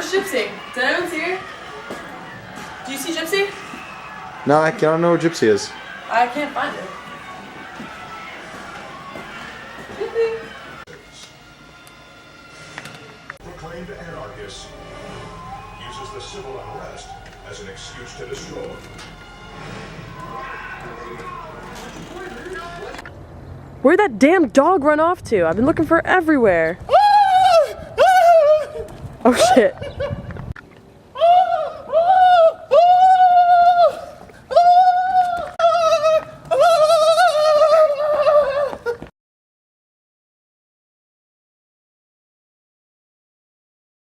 Where's Gypsy? Did anyone see her? Do you see Gypsy? No, I don't know where Gypsy is. I can't find her. Gypsy. Proclaimed anarchist uses the civil unrest as an excuse to destroy. Where'd that damn dog run off to? I've been looking for everywhere. Oh shit.